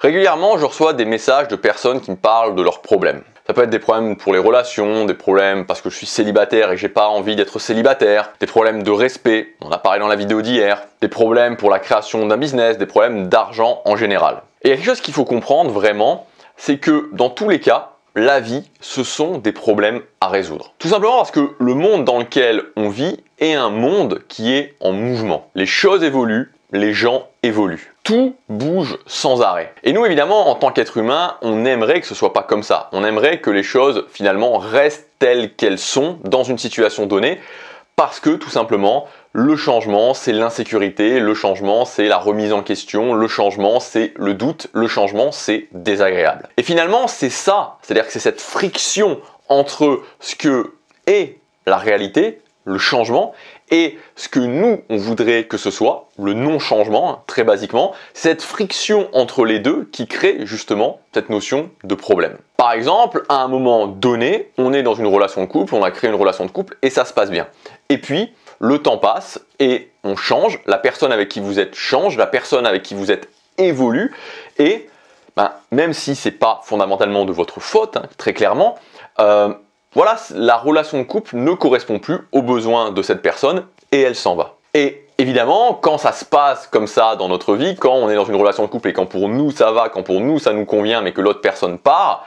Régulièrement, je reçois des messages de personnes qui me parlent de leurs problèmes. Ça peut être des problèmes pour les relations, des problèmes parce que je suis célibataire et j'ai pas envie d'être célibataire, des problèmes de respect, on a parlé dans la vidéo d'hier, des problèmes pour la création d'un business, des problèmes d'argent en général. Et il y a quelque chose qu'il faut comprendre vraiment, c'est que dans tous les cas, la vie, ce sont des problèmes à résoudre. Tout simplement parce que le monde dans lequel on vit est un monde qui est en mouvement. Les choses évoluent, les gens évoluent. Tout bouge sans arrêt. Et nous, évidemment, en tant qu'être humain, on aimerait que ce soit pas comme ça. On aimerait que les choses, finalement, restent telles qu'elles sont dans une situation donnée, parce que, tout simplement, le changement, c'est l'insécurité, le changement, c'est la remise en question, le changement, c'est le doute, le changement, c'est désagréable. Et finalement, c'est ça, c'est-à-dire que c'est cette friction entre ce que est la réalité, le changement, et ce que nous, on voudrait que ce soit, le non-changement, très basiquement, cette friction entre les deux qui crée justement cette notion de problème. Par exemple, à un moment donné, on est dans une relation de couple, on a créé une relation de couple et ça se passe bien. Et puis, le temps passe et on change, la personne avec qui vous êtes change, la personne avec qui vous êtes évolue et même si c'est pas fondamentalement de votre faute, très clairement, voilà, la relation de couple ne correspond plus aux besoins de cette personne et elle s'en va. Et évidemment, quand ça se passe comme ça dans notre vie, quand on est dans une relation de couple et quand pour nous ça va, quand pour nous ça nous convient mais que l'autre personne part,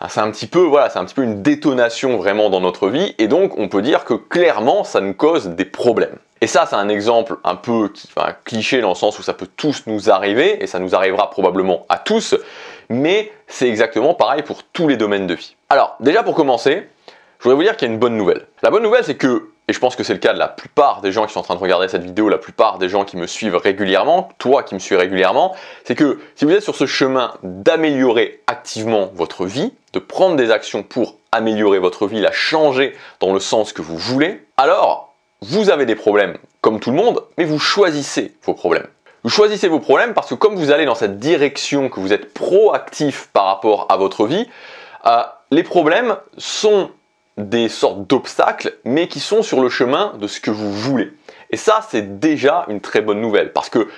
c'est un petit peu une détonation vraiment dans notre vie et donc on peut dire que clairement ça nous cause des problèmes. Et ça, c'est un exemple un peu cliché dans le sens où ça peut tous nous arriver et ça nous arrivera probablement à tous, mais c'est exactement pareil pour tous les domaines de vie. Alors, déjà pour commencer, je voudrais vous dire qu'il y a une bonne nouvelle. La bonne nouvelle, c'est que, et je pense que c'est le cas de la plupart des gens qui sont en train de regarder cette vidéo, la plupart des gens qui me suivent régulièrement, toi qui me suis régulièrement, c'est que si vous êtes sur ce chemin d'améliorer activement votre vie, de prendre des actions pour améliorer votre vie, la changer dans le sens que vous voulez, alors vous avez des problèmes comme tout le monde, mais vous choisissez vos problèmes. Vous choisissez vos problèmes parce que comme vous allez dans cette direction, que vous êtes proactif par rapport à votre vie, les problèmes sont des sortes d'obstacles, mais qui sont sur le chemin de ce que vous voulez. Et ça, c'est déjà une très bonne nouvelle, parce que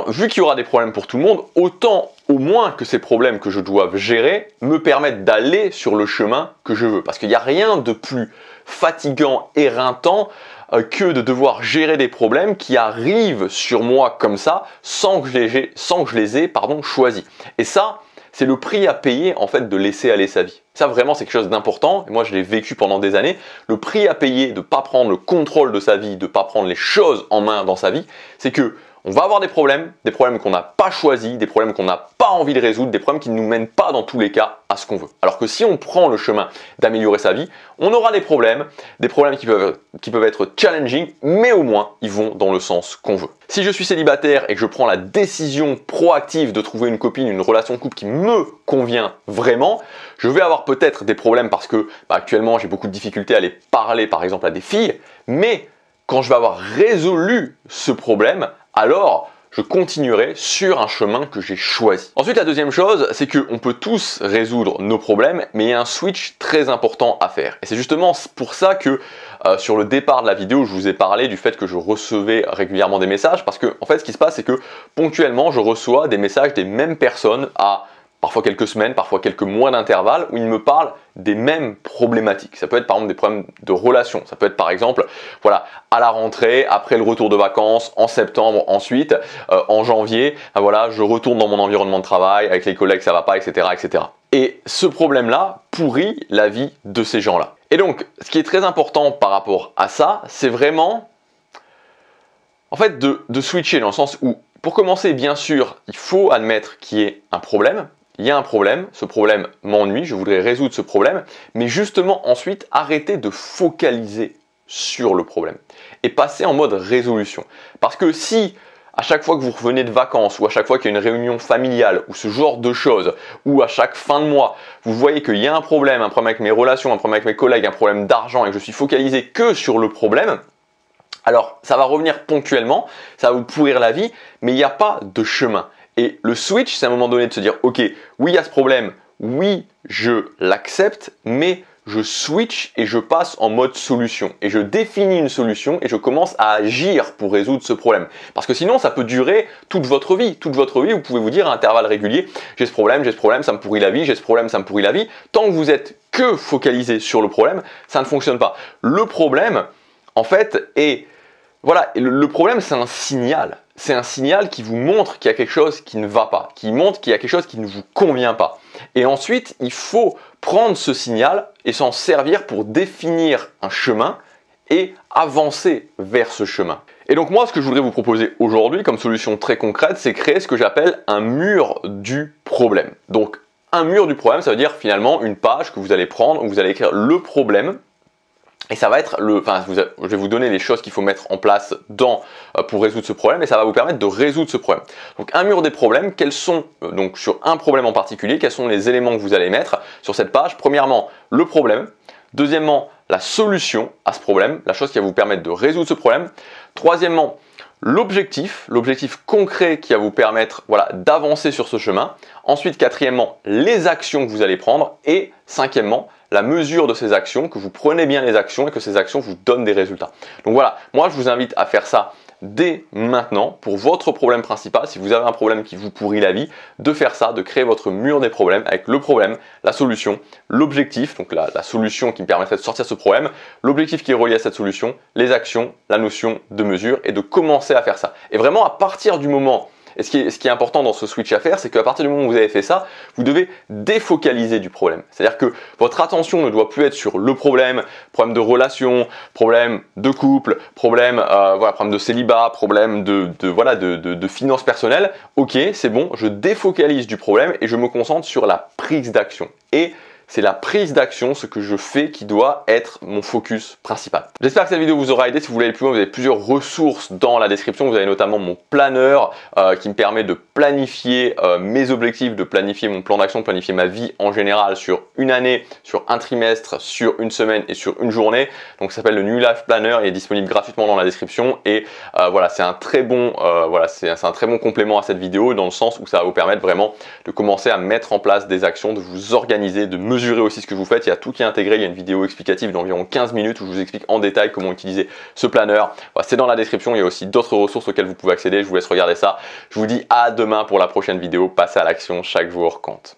vu qu'il y aura des problèmes pour tout le monde, autant au moins que ces problèmes que je dois gérer me permettent d'aller sur le chemin que je veux. Parce qu'il n'y a rien de plus fatigant, éreintant, que de devoir gérer des problèmes qui arrivent sur moi comme ça, sans que je les ai choisis. Et ça, c'est le prix à payer en fait de laisser aller sa vie. Ça vraiment c'est quelque chose d'important, et moi je l'ai vécu pendant des années. Le prix à payer de ne pas prendre le contrôle de sa vie, de ne pas prendre les choses en main dans sa vie, c'est que on va avoir des problèmes qu'on n'a pas choisis, des problèmes qu'on n'a pas envie de résoudre, des problèmes qui ne nous mènent pas dans tous les cas à ce qu'on veut. Alors que si on prend le chemin d'améliorer sa vie, on aura des problèmes qui peuvent être challenging, mais au moins ils vont dans le sens qu'on veut. Si je suis célibataire et que je prends la décision proactive de trouver une copine, une relation de couple qui me convient vraiment, je vais avoir peut-être des problèmes parce que actuellement j'ai beaucoup de difficultés à aller parler par exemple à des filles, mais quand je vais avoir résolu ce problème, alors je continuerai sur un chemin que j'ai choisi. Ensuite, la deuxième chose, c'est qu'on peut tous résoudre nos problèmes, mais il y a un switch très important à faire. Et c'est justement pour ça que sur le départ de la vidéo, je vous ai parlé du fait que je recevais régulièrement des messages, parce que en fait, ce qui se passe, c'est que ponctuellement, je reçois des messages des mêmes personnes à parfois quelques semaines, parfois quelques mois d'intervalle, où ils me parlent des mêmes problématiques. Ça peut être par exemple des problèmes de relations. Ça peut être par exemple, voilà, à la rentrée, après le retour de vacances, en septembre ensuite, en janvier, voilà, je retourne dans mon environnement de travail, avec les collègues ça va pas, etc., etc. Et ce problème-là pourrit la vie de ces gens-là. Et donc, ce qui est très important par rapport à ça, c'est vraiment, en fait, de switcher dans le sens où, pour commencer, bien sûr, il faut admettre qu'il y ait un problème. Il y a un problème, ce problème m'ennuie, je voudrais résoudre ce problème, mais justement ensuite arrêter de focaliser sur le problème et passer en mode résolution. Parce que si à chaque fois que vous revenez de vacances ou à chaque fois qu'il y a une réunion familiale ou ce genre de choses, ou à chaque fin de mois, vous voyez qu'il y a un problème avec mes relations, un problème avec mes collègues, un problème d'argent et que je suis focalisé que sur le problème, alors ça va revenir ponctuellement, ça va vous pourrir la vie, mais il n'y a pas de chemin. Et le switch, c'est à un moment donné de se dire, ok, oui, il y a ce problème, oui, je l'accepte, mais je switch et je passe en mode solution. Et je définis une solution et je commence à agir pour résoudre ce problème. Parce que sinon, ça peut durer toute votre vie. Toute votre vie, vous pouvez vous dire à intervalles réguliers, j'ai ce problème, ça me pourrit la vie, j'ai ce problème, ça me pourrit la vie. Tant que vous êtes que focalisé sur le problème, ça ne fonctionne pas. Le problème, en fait, est... Voilà, le problème, c'est un signal. C'est un signal qui vous montre qu'il y a quelque chose qui ne va pas, qui montre qu'il y a quelque chose qui ne vous convient pas. Et ensuite, il faut prendre ce signal et s'en servir pour définir un chemin et avancer vers ce chemin. Et donc moi, ce que je voudrais vous proposer aujourd'hui comme solution très concrète, c'est créer ce que j'appelle un mur du problème. Donc, un mur du problème, ça veut dire finalement une page que vous allez prendre où vous allez écrire le problème. Et ça va être je vais vous donner les choses qu'il faut mettre en place pour résoudre ce problème et ça va vous permettre de résoudre ce problème. Donc un mur des problèmes, quels sont, donc sur un problème en particulier, quels sont les éléments que vous allez mettre sur cette page? Premièrement, le problème. Deuxièmement, la solution à ce problème, la chose qui va vous permettre de résoudre ce problème. Troisièmement, l'objectif concret qui va vous permettre d'avancer sur ce chemin. Ensuite, quatrièmement, les actions que vous allez prendre. Et cinquièmement, la mesure de ces actions, que vous prenez bien les actions et que ces actions vous donnent des résultats. Donc voilà, moi je vous invite à faire ça dès maintenant pour votre problème principal. Si vous avez un problème qui vous pourrit la vie, de faire ça, de créer votre mur des problèmes avec le problème, la solution, l'objectif, donc la solution qui me permettrait de sortir de ce problème, l'objectif qui est relié à cette solution, les actions, la notion de mesure et de commencer à faire ça. Et vraiment à partir du moment... Et ce qui est important dans ce switch à faire, c'est qu'à partir du moment où vous avez fait ça, vous devez défocaliser du problème. C'est-à-dire que votre attention ne doit plus être sur le problème de relation, problème de couple, problème de célibat, problème de finances personnelles. Ok, c'est bon, je défocalise du problème et je me concentre sur la prise d'action. Et c'est la prise d'action, ce que je fais, qui doit être mon focus principal. J'espère que cette vidéo vous aura aidé. Si vous voulez aller plus loin, vous avez plusieurs ressources dans la description. Vous avez notamment mon planeur qui me permet de planifier mes objectifs, de planifier mon plan d'action, de planifier ma vie en général sur une année, sur un trimestre, sur une semaine et sur une journée. Donc ça s'appelle le New Life Planner. Il est disponible gratuitement dans la description. Et c'est un très bon complément à cette vidéo dans le sens où ça va vous permettre vraiment de commencer à mettre en place des actions, de vous organiser, de mesurer aussi ce que vous faites. Il y a tout qui est intégré. Il y a une vidéo explicative d'environ 15 minutes où je vous explique en détail comment utiliser ce planeur. C'est dans la description. Il y a aussi d'autres ressources auxquelles vous pouvez accéder. Je vous laisse regarder ça. Je vous dis à demain pour la prochaine vidéo. Passez à l'action. Chaque jour compte.